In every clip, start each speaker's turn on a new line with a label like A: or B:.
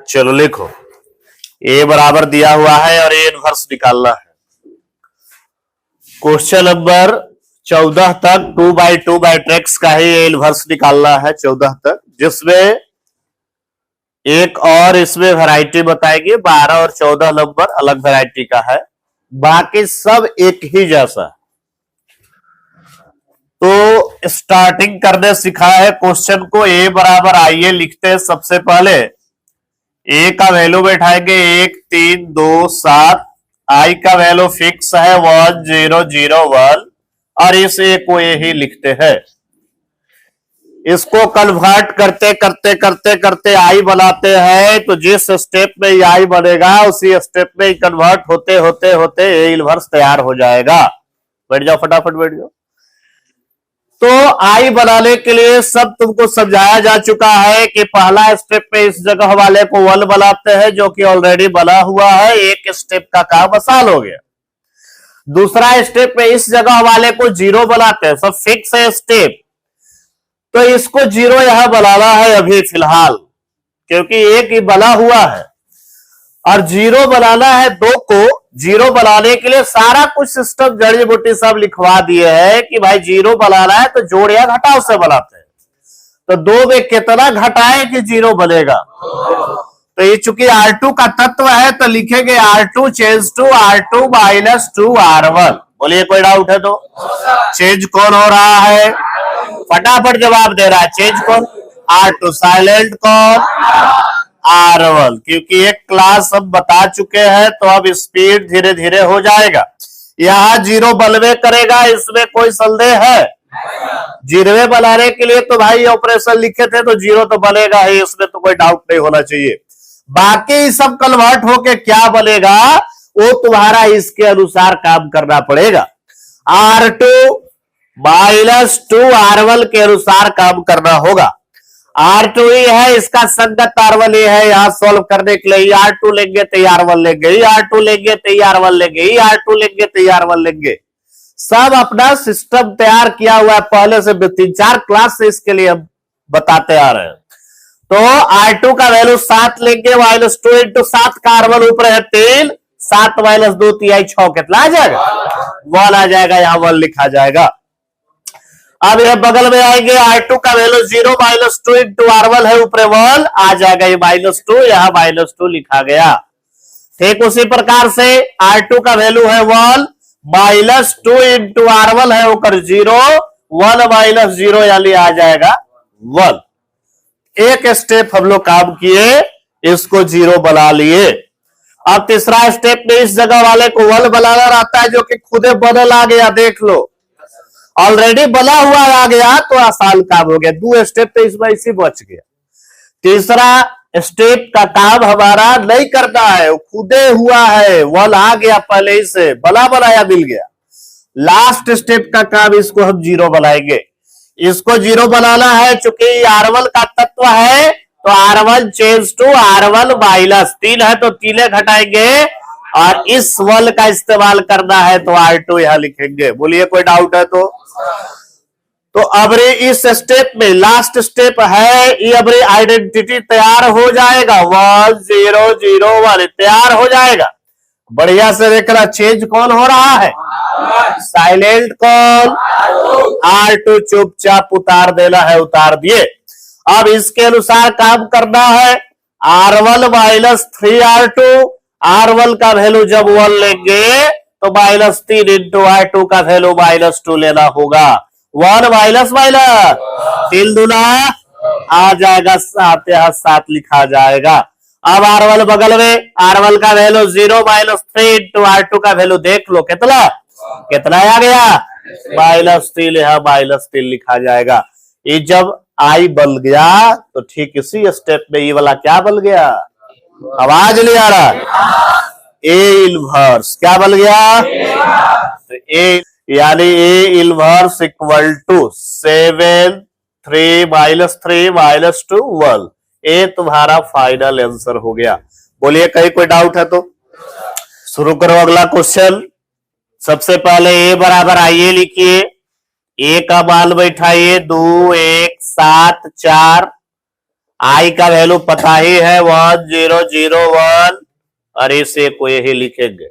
A: चलो लिखो, ए बराबर दिया हुआ है और ए इनवर्स निकालना है। क्वेश्चन नंबर 14 तक 2/2 मैट्रिक्स का ही ए इनवर्स निकालना है 14 तक, जिसमें एक और इसमें वैरायटी बताएगी। 12 और 14 नंबर अलग वैरायटी का है, बाकी सब एक ही जैसा। तो स्टार्टिंग करने सिखा है क्वेश्चन को। ए बराबर आइए लिखते हैं। सबसे पहले ए का वैल्यू बैठाएंगे 1 3 2 7। आई का वैल्यू फिक्स है 1 0 0 1 और इस ए को यही लिखते हैं। इसको कन्वर्ट करते करते करते करते आई बनाते हैं, तो जिस स्टेप में आई बनेगा उसी स्टेप में कन्वर्ट होते होते होते ए इनवर्स तैयार हो जाएगा। बैठ जाओ, फटाफट बैठ जाओ। तो आई बनाने के लिए सब तुमको समझाया जा चुका है कि पहला स्टेप में इस जगह वाले को 1 बनाते हैं, जो कि ऑलरेडी बना हुआ है। एक स्टेप का काम आसान हो गया। दूसरा स्टेप में इस जगह वाले को 0 बनाते हैं, सब फिक्स है स्टेप। तो इसको 0 यहां बनाना है अभी फिलहाल, क्योंकि एक ही बना हुआ है और 0 बनाना है 2 को। 0 बनाने के लिए सारा कुछ सिस्टम जड़ी बूटी सब लिखवा दिए है कि भाई 0 बनाना है तो जोड़ या घटाव से बनाते हैं। तो 2 में कितना घटाए कि 0 बनेगा। तो ये चूंकि R2 का तत्व है तो लिखेंगे R2 change to R2 minus 2 R1। बोलिए कोई डाउट है तो? चेंज कौन हो रहा है? फटाफट जवाब दे रहा है। चेंज कौन? R2। साइलेंट कौन? R1। क्योंकि एक क्लास अब बता चुके हैं तो अब स्पीड धीरे धीरे हो जाएगा। यहां 0 बलवे करेगा, इसमें कोई संदेह है? 0 बनाने के लिए तो भाई ऑपरेशन लिखे थे तो 0 तो बनेगा ही, इसमें तो कोई डाउट नहीं होना चाहिए। बाकी सब कन्वर्ट होके क्या बनेगा वो तुम्हारा इसके अनुसार काम करना पड़ेगा। R2 माइनस 2 R1 के अनुसार काम करना होगा। R2 ही है, इसका संगत R1 ही है। यहां सॉल्व करने के लिए R2 लेंगे तो R1 लेंगे, R2 लेंगे तो R1 लेंगे, R2 लेंगे तो R1 लेंगे। सब अपना सिस्टम तैयार किया हुआ है पहले से। 3-4 क्लास से इसके लिए हम बताते आ रहे हैं। तो R2 का वैल्यू 7 लेंगे, माइनस 2 इंटू 7 का R1 ऊपर है 3, 7 माइनस 2 3 6, कितना आ जाएगा? 1 आ जाएगा। यहां 1 लिखा जाएगा। अब यह बगल में आएंगे R2 का वैल्यू 0 माइनस 2 इंटू R1 है ऊपर 1 आ जाएगा। ये माइनस 2, यहां माइनस 2 लिखा गया। ठीक उसी प्रकार से R2 का वैल्यू है 1 माइनस 2 इंटू R1 है ऊपर 0, 1 माइनस 0 यानी आ जाएगा 1। एक स्टेप हम लोग काम किए, इसको 0 बना लिए। अब तीसरा स्टेप में इस जगह वाले को 1 बनाना रहता है, जो कि खुदे बदल आ गया। देख लो ऑलरेडी बना हुआ आ गया तो आसान काम हो गया। 2 स्टेप तो इसमें इसी बच गया। तीसरा स्टेप का काम हमारा नहीं करना है, वो खुदे हुआ है। 1 आ गया पहले ही से, बना बनाया मिल गया। लास्ट स्टेप का काम इसको हम 0 बनाएंगे। इसको 0 बनाना है, चूंकि R1 का तत्व है तो R1 change to R1 minus 3 है तो 3 घटाएंगे और इस 1 का इस्तेमाल करना है तो R2 यहां लिखेंगे। बोलिए कोई डाउट है तो? तो अब इस स्टेप में लास्ट स्टेप है, ये अब आइडेंटिटी तैयार हो जाएगा। 1 0 0 1 तैयार हो जाएगा। बढ़िया से देख रहा, चेंज कौन हो रहा है? साइलेंट कौन? R2 चुपचाप उतार देना है, उतार दिए। अब इसके अनुसार काम करना है। R1 minus 3 R2। R1 का वैल्यू जब 1 लेंगे तो माइनस 3 इंटू R2 का वैल्यू माइनस 2 लेना होगा। 1 माइनस माइनस 3 दूना आ जाएगा 7, यहां 7 लिखा जाएगा। अब R1 बगल में, R1 का वैल्यू 0 माइनस 3 इंटू R2 का वैल्यू देख लो कितना कितना आ गया? माइनस 3, यहां माइनस 3 लिखा जाएगा। ये जब आई बन गया तो ठीक इसी स्टेप में ये वाला क्या बन गया? आवाज नहीं आ रहा? ए इनवर्स क्या बन गया? तो ए यानी A inverse equal to 7 3 minus 3 minus 2 1। A तुम्हारा फाइनल आंसर हो गया। बोलिए कहीं कोई डाउट है तो? शुरू करो अगला क्वेश्चन। सबसे पहले ए बराबर आइए लिखिए। ए का मान बैठाइए 2 1 7 4। आई का वैल्यू पता ही है 1001 और इसे को यही लिखेंगे।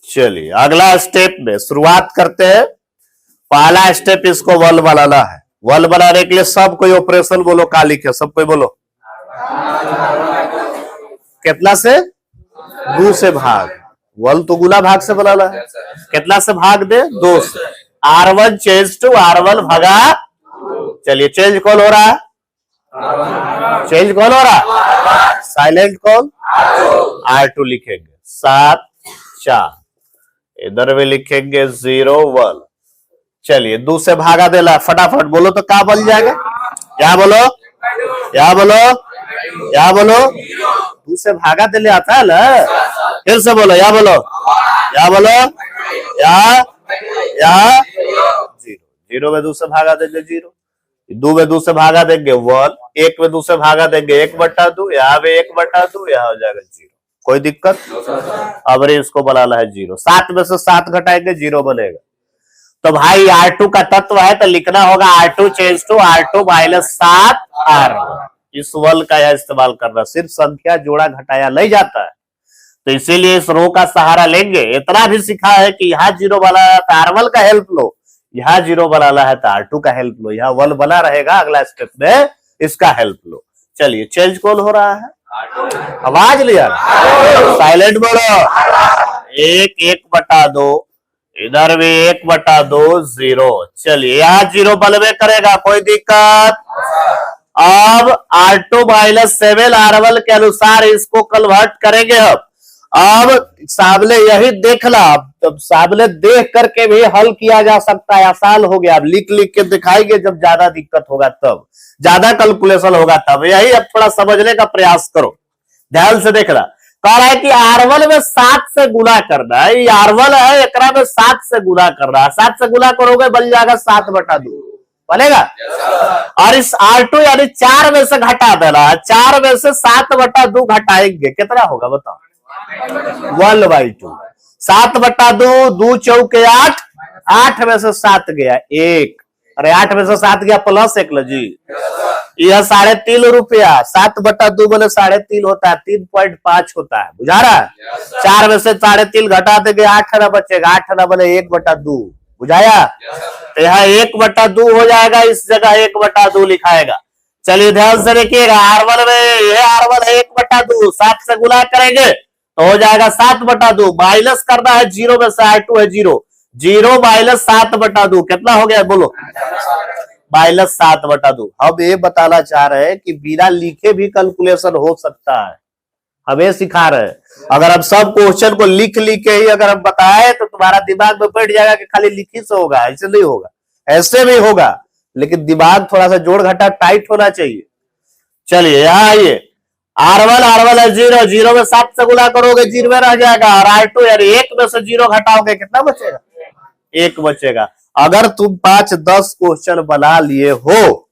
A: चलिए अगला स्टेप में शुरुआत करते हैं। पहला स्टेप इसको वल बनाना है। वल बनाने के लिए सब कोई ऑपरेशन बोलो, का लिखे सब कोई बोलो। कितना से? 2 से भाग। वल तो गुना भाग से बनाना है। कितना से भाग दे? 2 से। R1 चेंज टू R1 भागा। चलिए चेंज कौन हो रहा है? चेंज कौन हो रहा? साइलेंट कौन? R2 लिखेंगे 7 4। इधर भी लिखेंगे 0 1। चलिए 2 से भागा देला, फटाफट बोलो तो क्या बन जाएगा? क्या बोलो? क्या बोलो? क्या बोलो? 2 से भागा देले आता है ना। फिर से बोलो, या बोलो, या बोलो, या 0 में 2 से भागा देंगे 0, 2 में 2 से भागा देंगे 1, 1 में 2 से भागा देंगे 1/2, यहाँ पे 1/2, यहाँ हो जाएगा 0। कोई दिक्कत? अब इसको बनाना है 0। 7 में से 7 घटाएंगे 0 बनेगा। तो भाई R2 का तत्व है तो लिखना होगा R2 change to R2 minus 7 R1। इस वल का यह इस्तेमाल करना, सिर्फ संख्या जोड़ा घटाया नहीं जाता है, तो इसीलिए इस रो का सहारा लेंगे। इतना भी सिखा है कि यहाँ 0 बनाना है तो R1 का हेल्प लो, यहाँ 0 बनाना है तो R2 का हेल्प लो, यहाँ वल बना रहेगा अगला स्टेप में, इसका हेल्प लो। चलिए चेंज कौन हो रहा है? आवाज लिया, साइलेंट बोलो। 1 1/2, इधर भी 1/2 0। चलिए यहाँ 0 बलवे करेगा, कोई दिक्कत? अब R2 माइनस 7 R1 के अनुसार इसको कन्वर्ट करेंगे। अब सामने यही देखना, तब सामने देख करके भी हल किया जा सकता है, आसान हो गया। अब लिख लिख के दिखाएंगे, जब ज्यादा दिक्कत होगा तब, ज्यादा कैलकुलेशन होगा तब। यही अब थोड़ा समझने का प्रयास करो, ध्यान से देखना। कह रहा है कि R1 में 7 से गुना करना है, ये R1 है, एकरा में 7 से गुना करना है। 7 से गुना करोगे बन जाएगा 7/2 बनेगा। और इस R2 यानी 4 में से घटा देना, 4 में से 7/2 घटाएंगे, कितना होगा बताओ? 1/2। 7/2, 2 चौके 8, 8 में से 7 गया 1, अरे 8 में से 7 गया प्लस 1 जी, यह 3.5 रुपया। 7/2 बोले 3.5 होता है, 3.5 होता है, बुझा रहा है? 4 में से 3.5 घटा देंगे 8 ना बचेगा, 8 ना बोले 1/2, बुझाया? तो यहाँ 1/2 हो जाएगा, इस जगह 1/2 लिखाएगा। चलिए ध्यान से देखिएगा, R1 में यह R1 है 1/2, 7 से गुना करेंगे तो हो जाएगा 7/2। माइनस करना है 0 में से, R2 है 0, 0 माइनस 7/2 कितना हो गया बोलो? माइनस 7/2। हम ये बताना चाह रहे हैं कि बिना लिखे भी कैलकुलेशन हो सकता है, हमें सिखा रहे हैं। अगर हम सब क्वेश्चन को लिख लिख के ही अगर हम बताए तो तुम्हारा दिमाग में बैठ जाएगा कि खाली लिखी से होगा, ऐसे नहीं होगा, ऐसे भी होगा, लेकिन दिमाग थोड़ा सा जोड़ घटा टाइट होना चाहिए। चलिए यहाँ आइए, R1 है 0, 0 में 7 से गुना करोगे 0 में रह जाएगा, और R2 यानी 1 में से 0 घटाओगे कितना बचेगा? 1 बचेगा। अगर तुम 5-10 क्वेश्चन बना लिए हो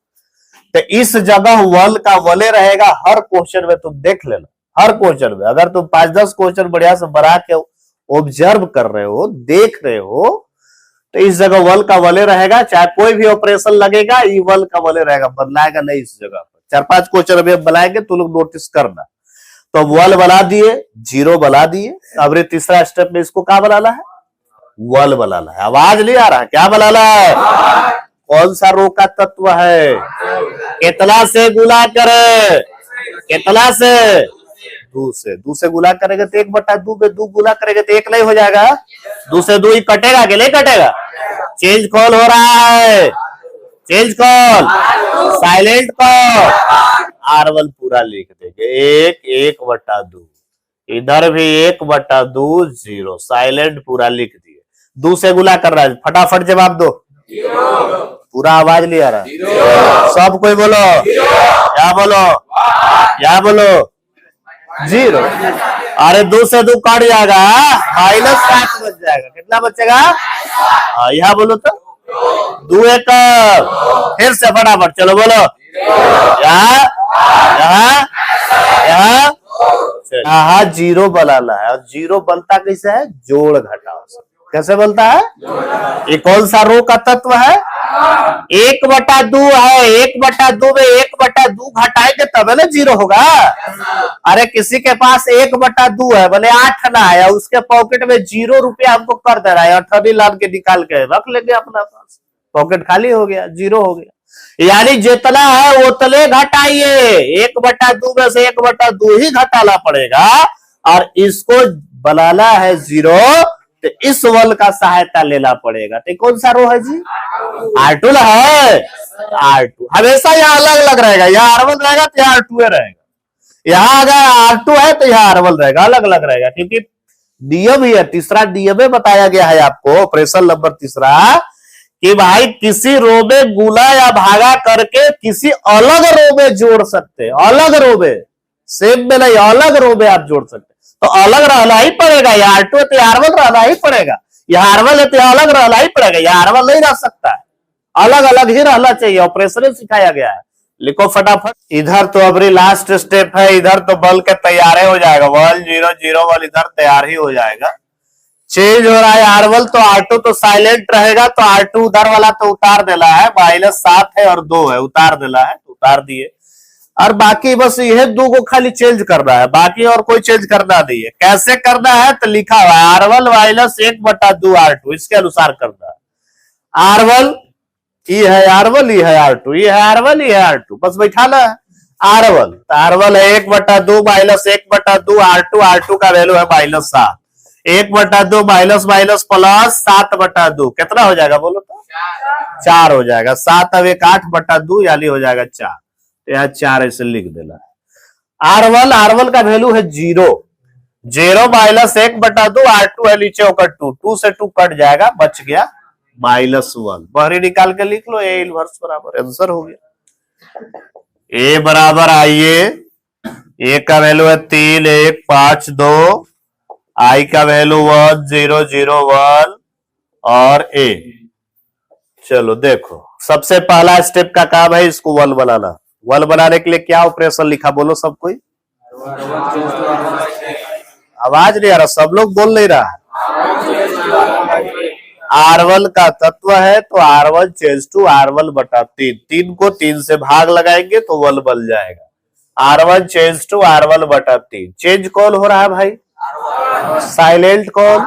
A: तो इस जगह वल का वले रहेगा हर क्वेश्चन में, तुम देख लेना। हर क्वेश्चन में अगर तुम 5-10 क्वेश्चन बढ़िया से बना के ऑब्जर्व कर रहे हो, देख रहे हो, तो इस जगह वल का वले रहेगा। चाहे कोई भी ऑपरेशन लगेगा, ये वल का वले रहेगा, बदलाएगा नहीं इस जगह पर। 4-5 क्वेश्चन अभी बनाएंगे तो लोग नोटिस करना। तो वल बना दिए, 0 बना दिए। अब तीसरा स्टेप में इसको क्या बनाना है? वल बनाना है। आवाज नहीं आ रहा, क्या बनाना है? कौन सा रो का तत्व है? कितना से गुना करे? कितना से? 2 से। 2 से गुना करेंगे तो 1/2 में 2 गुना करेंगे तो 1 नहीं हो जाएगा? 2 से 2 ही कटेगा कि नहीं कटेगा? चेंज कौन हो रहा है? चेंज कौन? साइलेंट कौन? R1 पूरा लिख देंगे 1/2, इधर भी 1/2 0, साइलेंट पूरा लिख दिए। 2 से गुना कर रहा है, फटाफट जवाब दो। पूरा आवाज नहीं आ रहा, सब कोई बोलो, क्या बोलो, क्या बोलो? 0। अरे 2 से 2 कट जाएगा, -7 बच जाएगा, कितना बचेगा? यहाँ बोलो तो 2 1, फिर से फटाफट चलो बोलो, यहाँ यहाँ यहाँ 0 बनाना है। और 0 बनता कैसे है? जोड़ घटाव से। कैसे बोलता है? ये कौन सा रो का तत्व है? 1/2 है। 1/2 में 1/2 घटाएंगे तब है ना 0 होगा। अरे किसी के पास 1/2 है, बोले 8 ना है, उसके पॉकेट में 0 रुपया हमको कर दे रहा है, 18 लाख के निकाल के रख लेंगे अपना पास, पॉकेट खाली हो गया, 0 हो गया। यानी जितना है उतने घटाइए, 1/2 में से 1/2 ही घटाना पड़ेगा, और इसको बनाना है 0, तो इस वल का सहायता लेना पड़ेगा। तो कौन सा रो है जी? R2 है। R2 हमेशा यहाँ अलग अलग रहेगा, यहाँ R1 रहेगा तो यहाँ R2 रहेगा, यहाँ अगर R2 है तो यहाँ R1 रहेगा, अलग अलग रहेगा, क्योंकि नियम ही है, तीसरा नियम में बताया गया है आपको, ऑपरेशन नंबर तीसरा, कि भाई किसी रो में गुना या भागा करके किसी अलग रो में जोड़ सकते हैं, अलग रो में, सेम में नहीं, अलग रो में आप जोड़ सकते हैं, तो अलग रहना ही पड़ेगा। यहाँ R2 है तो R1 रहना ही पड़ेगा, यहाँ R1 है तो अलग रहना ही पड़ेगा, यहाँ R1 नहीं रह सकता है, अलग अलग ही रहना चाहिए, ऑपरेशन सिखाया गया है। लिखो फटाफट। इधर तो अभी लास्ट स्टेप है, इधर तो बल के तैयार हो जाएगा, 1 0 0 1 इधर तैयार ही हो जाएगा। चेंज हो रहा है R1 तो R2 तो साइलेंट रहेगा, तो R2 उधर वाला तो उतार देना है, -7 है और 2 है, उतार देना है, तो उतार दिए, और बाकी बस यह 2 को खाली चेंज करना है, बाकी और कोई चेंज करना नहीं है। कैसे करना है तो लिखा हुआ है R1 -1/2 R2, इसके अनुसार करना है। R1 ये है R1, ये है R2, ये है R1, ये है R2, बस बैठाना है R1, तो R1 है 1/2 -1/2 R2, R2 का वैल्यू है -7, 1/2 माइनस माइनस प्लस 7/2 कितना हो जाएगा बोलो तो? 4 हो जाएगा। 7 अब 1 8/2 यानी हो जाएगा 4, तो यहाँ 4 ऐसे लिख देना है। R1 का वैल्यू है 0 -1/2 R2 है नीचे होकर 2 से 2 कट जाएगा, बच गया -1, बाहरी निकाल के लिख लो, A इनवर्स बराबर आंसर हो गया। A बराबर आइए, A का वैल्यू है 3 1 5 2, I का वैल्यू 1 0 0 1 और A। चलो देखो, सबसे पहला स्टेप का काम है इसको वल बनाना। वल बनाने के लिए क्या ऑपरेशन लिखा बोलो सब कोई? आवाज नहीं आ रहा, सब लोग बोल नहीं रहा। R1 का तत्व है तो R1 चेंज टू R1/3, 3 को 3 से भाग लगाएंगे तो वल बन जाएगा। R1 change to R1/3, change कौन हो रहा है भाई? साइलेंट कौन?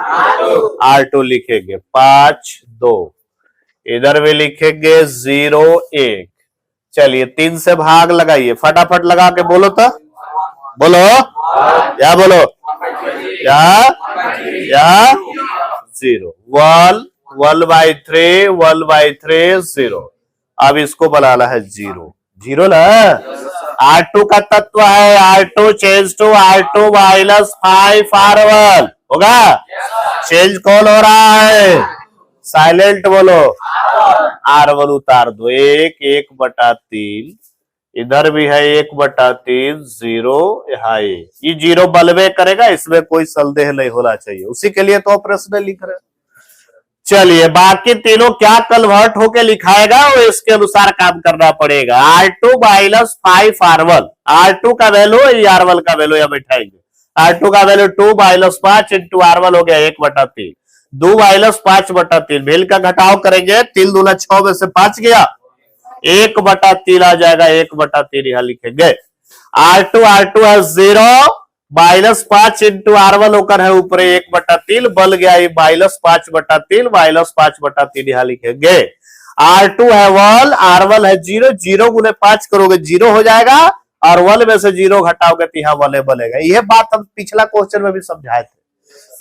A: R2 लिखेंगे 5 2, इधर भी लिखेंगे 0 1। चलिए 3 से भाग लगाइए, फटाफट लगा के बोलो तो, बोलो या बोलो या 0 1/3 1/3 0। अब इसको बनाना है 0 0 ना। R2 का तत्व है R2 change to R2 -5 R1 होगा। चेंज कौन हो रहा है? साइलेंट बोलो। R1 उतार दो, 1 1/3, इधर भी है 1/3 0, यहाँ ये 0 बलवे करेगा, इसमें कोई संदेह नहीं होना चाहिए, उसी के लिए तो ऑपरेशन लिख रहे हैं। चलिए बाकी तीनों क्या कन्वर्ट होके लिखाएगा वो इसके अनुसार काम करना पड़ेगा। R2 -5 R1, R2 का वैल्यू R1 का वैल्यू यहाँ बैठाएंगे। R2 का वैल्यू 2 -5 इंटू R1 हो गया 1/3, 2 -5/3, भेल का घटाव करेंगे, 3 दूना 6 में से 5 गया, 1/3 आ जाएगा, 1/3 यहाँ लिखेंगे। R2 है 0 -5 इंटू R1 होकर है ऊपर 1/3, बल गया ये -5/3, -5/3 यहाँ लिखेंगे। R2 है 1, R1 है 0, 0 गुने 5 करोगे 0 हो जाएगा, और 1 में से 0 घटाओगे तो यहाँ वले बनेगा। यह बात हम पिछला क्वेश्चन में भी समझाए थे,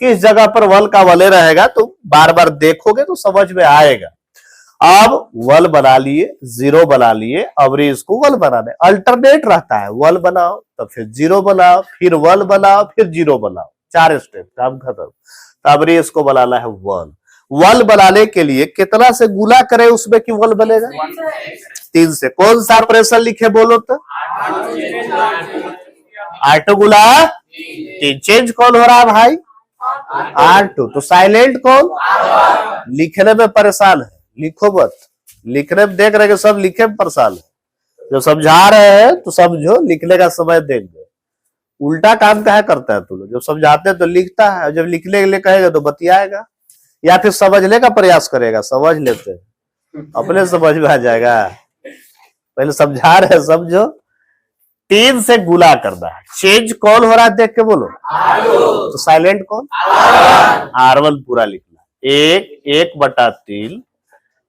A: किस जगह पर वल का वले रहेगा, तो बार बार देखोगे तो समझ में आएगा। अब वल बना लिए, 0 बना लिए, अब इसको वल बनाने अल्टरनेट रहता है, वल बनाओ तो फिर 0 बनाओ, फिर वल बनाओ, फिर 0 बनाओ, 4 स्टेप, काम खत्म। तो अब इसको बनाना है वल। वल बनाने के लिए कितना से गुना करे उसमें कि वल बनेगा? 3 से। कौन सा ऑपरेशन लिखे बोलो तो? R2 गुना 3। चेंज कौन हो रहा है भाई? R2। तो साइलेंट कौन? लिखने में परेशान है, लिखो मत, लिखने में देख रहे कि सब लिखे में परेशान है। जो समझा रहे हैं तो समझो, लिखने का समय देंगे। उल्टा काम क्या करता है तू लोग? जब समझाते हैं तो लिखता है, जब लिखने के लिए कहेगा तो बतियाएगा। या फिर समझने का प्रयास करेगा? समझ लेते हैं, अपने समझ में आ जाएगा। पहले समझा रहे, समझो। 3 से गुना करना है। चेंज कौन हो रहा है देख के बोलो। तो साइलेंट कौन? R1 पूरा लिखना। 1/3,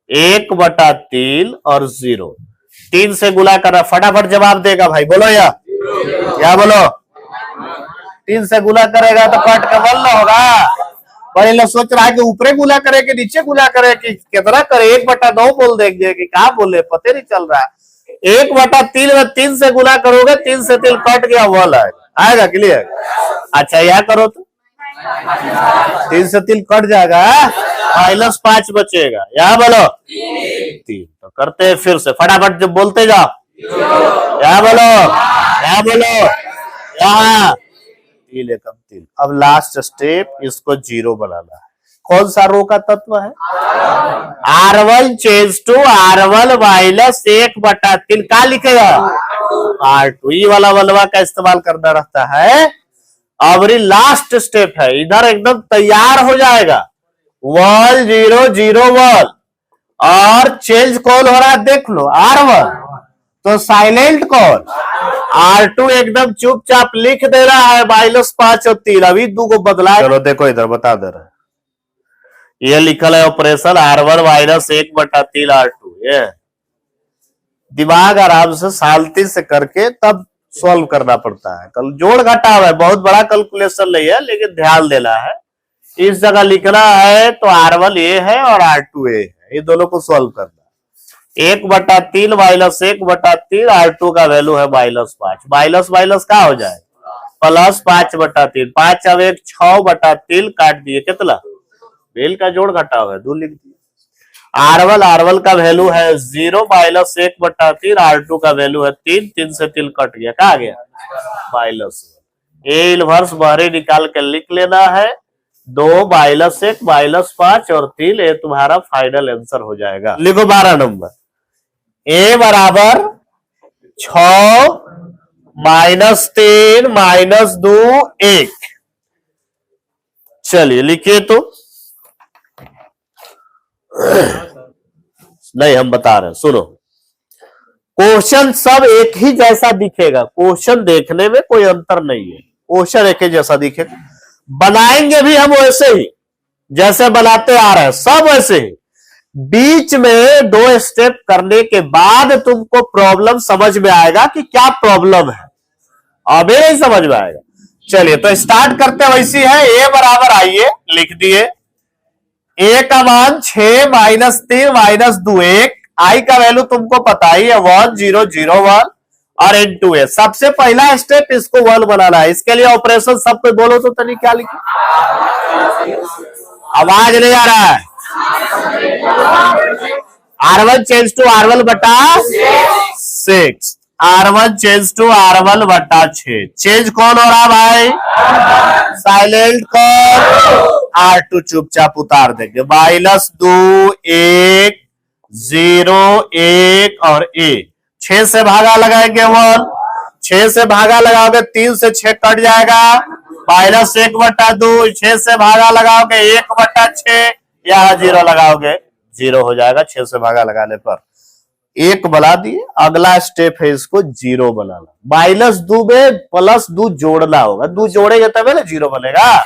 A: 1/3 और 0। 3 से गुना करना। फटाफट जवाब देगा भाई, बोलो या क्या बोलो। 3 से गुना करेगा तो कट के बल होगा। पहले सोच रहा है कि ऊपरे गुना करे कि नीचे गुना करे कि कितना करे। 1/9 बोल देंगे कि क्या बोले, पता नहीं चल रहा है। 1/3 में 3 से गुना करोगे, 3 से 3 कट गया, बल आएगा। क्लियर? अच्छा यह करो तो 3 से 3 कट जाएगा, -5 बचेगा। यहाँ बोलो 3। तो करते हैं फिर से, फटाफट जब बोलते जाओ। यहाँ बोलो, यहाँ बोलो, यहाँ 3 एकम 3। अब लास्ट स्टेप, इसको 0 बनाना है। कौन सा रो का तत्व है? R1 change to R1 -1/3। क्या लिखेगा? R2। ये वाला वलवा का इस्तेमाल करना रहता है। अब लास्ट स्टेप है, इधर एकदम तैयार हो जाएगा। 1 0 0 1 और चेंज कौन हो रहा है देख लो, R1। तो साइलेंट कौन? R2 एकदम चुपचाप लिख दे रहा है -5 और 3। अभी 2 को बदला। चलो देखो इधर बता दे रहा है। ये लिखल है ऑपरेशन R1 -1/3 R2। ये दिमाग आराम से शांति से करके तब सॉल्व करना पड़ता है। कल जोड़ घटाव है, बहुत बड़ा कैलकुलेशन नहीं है, लेकिन ध्यान देना है। इस जगह लिखना है तो R1 ये है और R2 ये है, ये दोनों को सॉल्व करना। 1/3 -1/3 R2 का वैल्यू है -5। माइनस माइनस क्या हो जाएगा? +5/3। 5 अब 1 6/3 काट दिए, कितना? बेल का जोड़ घटाव है, 2 लिख दिए। R1 का वैल्यू है 0 -1/3। R2 का वैल्यू है 3। 3 से 3 कट गया, क्या आ गया? -1। ए इनवर्स बाहरी निकाल के लिख लेना है। 2 -1 -5 और 3। ये तुम्हारा फाइनल आंसर हो जाएगा। लिखो 12 नंबर। A बराबर 6 -3 -2 1। चलिए लिखिए तो। नहीं हम बता रहे हैं, सुनो। क्वेश्चन सब एक ही जैसा दिखेगा। क्वेश्चन देखने में कोई अंतर नहीं है, क्वेश्चन एक ही जैसा दिखेगा। बनाएंगे भी हम वैसे ही जैसे बनाते आ रहे हैं, सब वैसे ही। बीच में 2 स्टेप करने के बाद तुमको प्रॉब्लम समझ में आएगा कि क्या प्रॉब्लम है। अभी नहीं समझ में आएगा। चलिए तो स्टार्ट करते वैसी है। A बराबर, आइए लिख दिए। A का मान 6 -3 -2 1। I का वैल्यू तुमको पता ही है 1 0 0 1 और N2 है। सबसे पहला स्टेप इसको 1 बनाना है। इसके लिए ऑपरेशन सब कोई बोलो तो तनी क्या लिखे? आवाज नहीं आ रहा है। R1 चेंज टू R1 बटा 6। R1 चेंज टू R1 बटा 6। चेंज कौन हो रहा भाई? साइलेंट कौन? R2 चुपचाप उतार देंगे। -2 1 0 1 और 1। 6 से भागा लगाएंगे 1। 6 से भागा लगाओगे 3 से 6 कट जाएगा। -1/2। 6 से भागा लगाओगे 1/6। यहाँ 0 लगाओगे 0 हो जाएगा। 6 से भागा लगाने पर 1 बना दिए। अगला स्टेप है इसको 0 बनाना। -2 में +2 जोड़ना होगा। 2 जोड़ेंगे तब ना 0 बनेगा।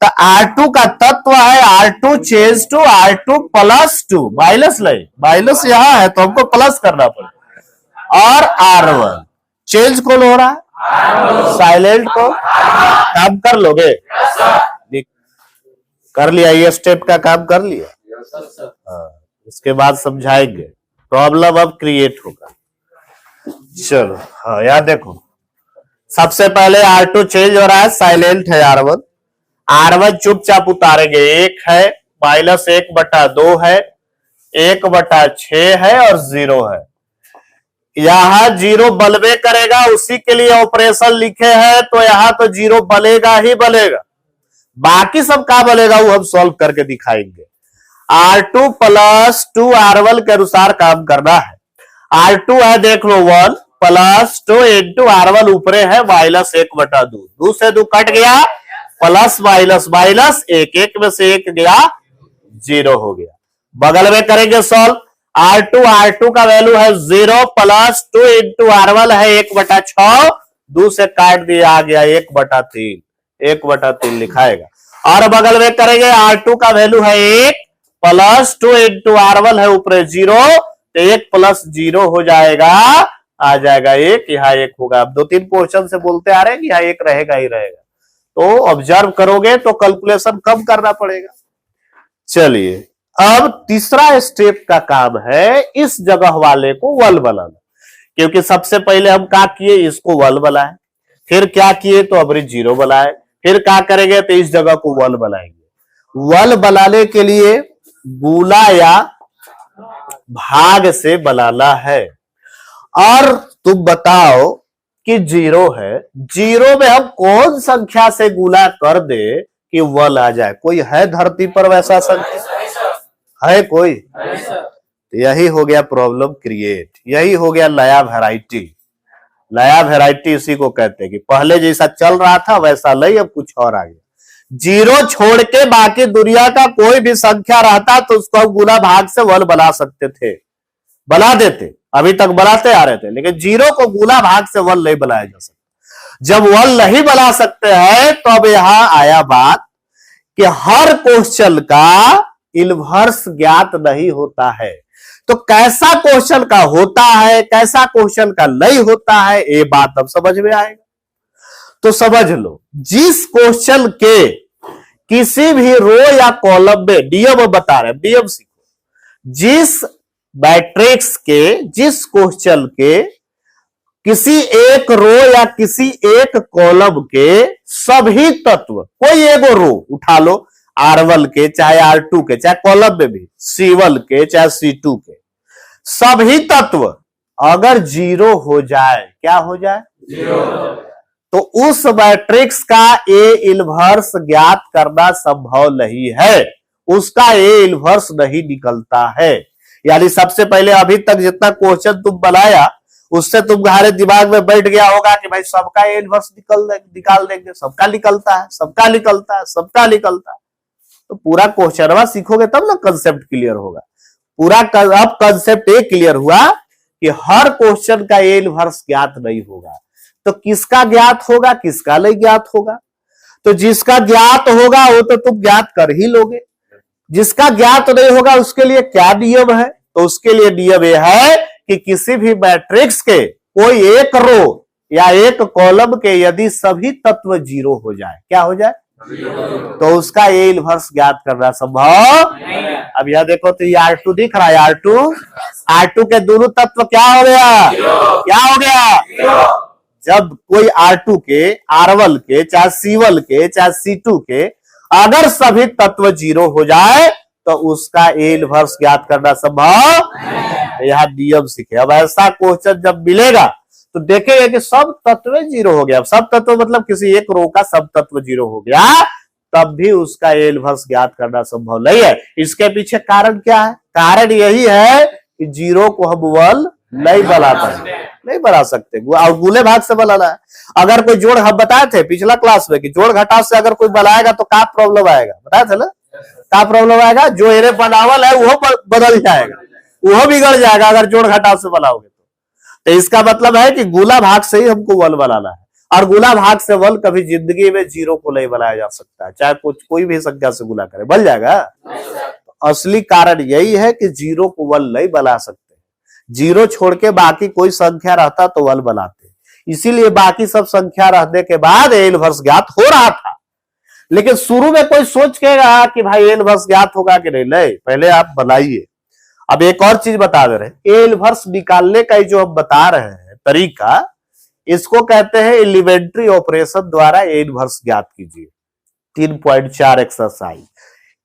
A: तो R2 का तत्व है R2 change to R2 +2। Minus नहीं, माइनस यहाँ है तो हमको प्लस करना पड़ेगा। और R1 चेंज कौन हो रहा है? साइलेंट को। काम कर लोगे? कर लिया, ये स्टेप का काम कर लिया। हाँ, उसके बाद समझाएंगे। प्रॉब्लम अब क्रिएट होगा। चलो हाँ यार देखो, सबसे पहले R2 चेंज हो रहा है, साइलेंट है R1। R1 चुपचाप उतारेंगे। 1 है, -1/2 है, 1/6 है और 0 है। यहां 0 बलवे करेगा, उसी के लिए ऑपरेशन लिखे हैं। तो यहां तो 0 बलेगा ही बलेगा। बाकी सब क्या बलेगा वो हम सॉल्व करके दिखाएंगे। R2 +2 R1 के अनुसार काम करना है। R2 है देख लो 1 +2 × R1 ऊपरे है -1/2। 2 से 2 कट गया, प्लस माइनस माइनस 1 1 में से 1 गया, जीरो हो गया। बगल में करेंगे सॉल्व, R2 का वैल्यू है 0 प्लस 2 इंटू R1 है 1/6, 2 से काट दिया आ गया 1/3, 1/3 लिखाएगा। और बगल में करेंगे R2 का वैल्यू है 1 प्लस 2 इंटू R1 है ऊपर 0, तो 1 प्लस 0 हो जाएगा, आ जाएगा 1, यहाँ 1 होगा। अब 2-3 क्वेश्चन से बोलते आ रहे हैं कि यहाँ 1 रहेगा ही रहेगा, तो ऑब्जर्व करोगे तो कैलकुलेशन कम करना पड़ेगा। चलिए अब तीसरा स्टेप का काम है इस जगह वाले को वल बनाना, क्योंकि सबसे पहले हम क्या किए, इसको वल बनाए, फिर क्या किए तो अबरी 0 बनाए, फिर क्या करेंगे तो इस जगह को वल बनाएंगे। वल बनाने के लिए गुना या भाग से बनाना है। और तुम बताओ कि 0 है, 0 में हम कौन संख्या से गुना कर दे कि वल आ जाए? कोई है धरती पर वैसा संख्या? है कोई? यही हो गया प्रॉब्लम क्रिएट, यही हो गया नया वैरायटी। नया वैरायटी इसी को कहते हैं कि पहले जैसा चल रहा था वैसा नहीं, अब कुछ और आ गया। 0 छोड़ के बाकी दुनिया का कोई भी संख्या रहता तो उसको हम गुना भाग से वल बना सकते थे, बना देते, अभी तक बनाते आ रहे थे, लेकिन 0 को गुना भाग से वल नहीं बनाया जा सकता। जब वल नहीं बना सकते हैं तो अब यहां आया बात कि हर क्वेश्चन का इनवर्स ज्ञात नहीं होता है। तो कैसा क्वेश्चन का होता है, कैसा क्वेश्चन का नहीं होता है, ये बात अब समझ में आएगा। तो समझ लो, जिस क्वेश्चन के किसी भी रो या कॉलम में, नियम बता रहे, नियम सीखो, जिस मैट्रिक्स के, जिस क्वेश्चन के किसी एक रो या किसी एक कॉलम के सभी तत्व, कोई एगो रो उठा लो, R1 के चाहे R2 के, चाहे कॉलम में भी C1 के चाहे C2 के, सभी तत्व अगर 0 हो जाए, क्या हो जाए? 0, तो उस मैट्रिक्स का ए इनवर्स ज्ञात करना संभव नहीं है, उसका ए इनवर्स नहीं निकलता है। यानी सबसे पहले अभी तक जितना क्वेश्चन तुम बनाया उससे तुम्हारे दिमाग में बैठ गया होगा कि भाई सबका ए इनवर्स निकाल देंगे, सबका निकलता है, सबका निकलता है, सबका निकलता है। तो पूरा क्वेश्चन सीखोगे तब ना कंसेप्ट क्लियर होगा। पूरा अब कंसेप्ट ये क्लियर हुआ कि हर क्वेश्चन का ए इनवर्स ज्ञात नहीं होगा, तो किसका ज्ञात होगा, किसका नहीं ज्ञात होगा? तो जिसका ज्ञात होगा वो तो तुम ज्ञात कर ही लोगे, जिसका ज्ञात नहीं होगा उसके लिए क्या नियम है? तो उसके लिए नियम यह है कि किसी भी मैट्रिक्स के कोई एक रो या एक कॉलम के यदि सभी तत्व 0 हो जाए, क्या हो जाए? तो उसका ए इनवर्स ज्ञात करना संभव। अब यह देखो तो ये R2 दिख रहा है, R2 के दोनों तत्व क्या हो गया? क्या हो गया? जब कोई R2 के, R1 के, चाहे C1 के, चाहे C2 के अगर सभी तत्व 0 हो जाए तो उसका ए इनवर्स ज्ञात करना संभव। यह नियम सीखे। अब ऐसा क्वेश्चन जब मिलेगा तो देखेंगे कि सब तत्व 0 हो गया, सब तत्व मतलब किसी एक रो का सब तत्व 0 हो गया, तब भी उसका ए इनवर्स ज्ञात करना संभव नहीं है। इसके पीछे कारण क्या है? कारण यही है कि 0 को हम वल नहीं बनाते, नहीं बना सकते, और गुणे भाग से बनाना है। अगर कोई जोड़, हम बताए थे पिछला क्लास में कि जोड़ घटाव से अगर कोई बनाएगा तो क्या प्रॉब्लम आएगा, बताया था ना? क्या प्रॉब्लम आएगा? जो एरे बनावल है वो बदल जाएगा, वो बिगड़ जाएगा अगर जोड़ घटाव से बनाओगे तो इसका मतलब है कि गुना भाग से ही हमको वल बनाना है, और गुना भाग से वल कभी जिंदगी में 0 को नहीं बनाया जा सकता है, चाहे कुछ कोई भी संख्या से गुना करे, बन जाएगा। असली कारण यही है कि 0 को वल नहीं बना सकते, 0 छोड़ के बाकी कोई संख्या रहता तो वल बनाते, इसीलिए बाकी सब संख्या रहने के बाद ए इनवर्स ज्ञात हो रहा था। लेकिन शुरू में कोई सोच के रहा कि भाई ए इनवर्स ज्ञात होगा कि नहीं, पहले आप बनाइए। अब एक और चीज बता दे रहे हैं, ए इनवर्स निकालने का जो हम बता रहे हैं तरीका, इसको कहते हैं एलिमेंट्री ऑपरेशन द्वारा ए इनवर्स ज्ञात कीजिए। 3.4 एक्सरसाइज।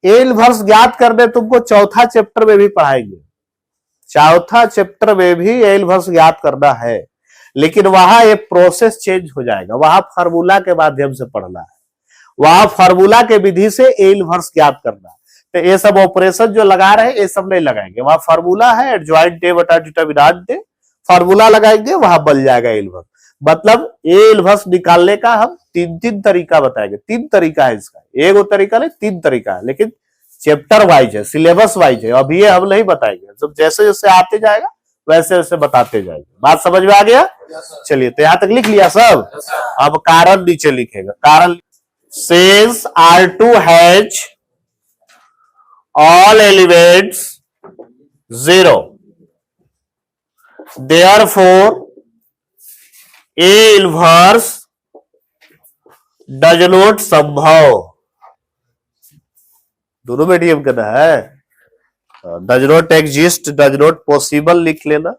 A: ए इनवर्स ज्ञात करने तुमको चौथा चैप्टर में भी पढ़ाएंगे, चौथा चैप्टर में भी ए इनवर्स ज्ञात करना है, लेकिन वहां एक प्रोसेस चेंज हो जाएगा, वहां फार्मूला के माध्यम से पढ़ना है, वहां फार्मूला के विधि से ए इनवर्स ज्ञात करना है। तो ये सब ऑपरेशन जो लगा रहे हैं ये सब नहीं लगाएंगे, वहां फार्मूला है एडजॉइंट डे बटा डिटरमिनेंट डे, फार्मूला लगाएंगे वहां बन जाएगा ए इनवर्स। मतलब ए इनवर्स निकालने का हम 3 तरीका बताएंगे, 3 तरीका है इसका, एक तरीका नहीं 3 तरीका है, लेकिन चैप्टर वाइज है, सिलेबस वाइज है, अभी ये हम नहीं बताएंगे, जब जैसे जैसे आते जाएगा वैसे वैसे बताते जाएंगे। बात समझ में आ गया? चलिए, तो यहां तक लिख लिया सब। अब कारण नीचे लिखेगा। कारण says R2 has all elements 0, therefore A inverse does not संभव, दोनों मीडियम करना है। Does not exist, does not possible लिख लेना।